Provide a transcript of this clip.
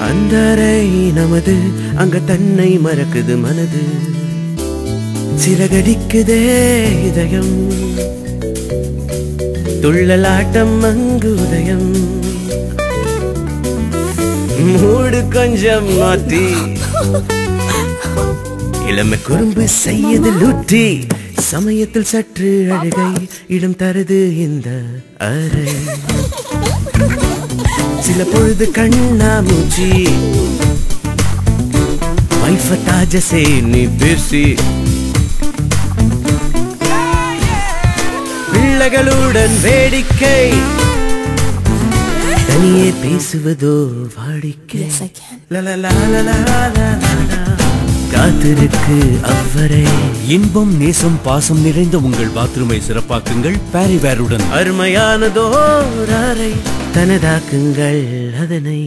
அந்தரை நமது அங்க தன்னை மறக்குது மனது சிறகடிக்குதே இதயம் துள்ளலாட்டம் அங்கு உதயம் மூடு கொஞ்சம் மாத்தி இளமை குறும்பு செய்யது லூட்டி சமயத்தில் சற்று அழுகை இடம் தருது இந்த அறை சில பொழுது கண்ணா மூச்சி வைஃப தாஜசே நீ பேசி பிள்ளைகளுடன் வேடிக்கை தனியே பேசுவதோ வாடிக்கை காத்திருக்கு அவ்வரை இன்பம் நேசம் பாசம் நிறைந்த உங்கள் பாத்ரூமை சிறப்பாக்குங்கள் பாரிவேருடன் அருமையானதோ அறை தனதாக்குங்கள் அதனை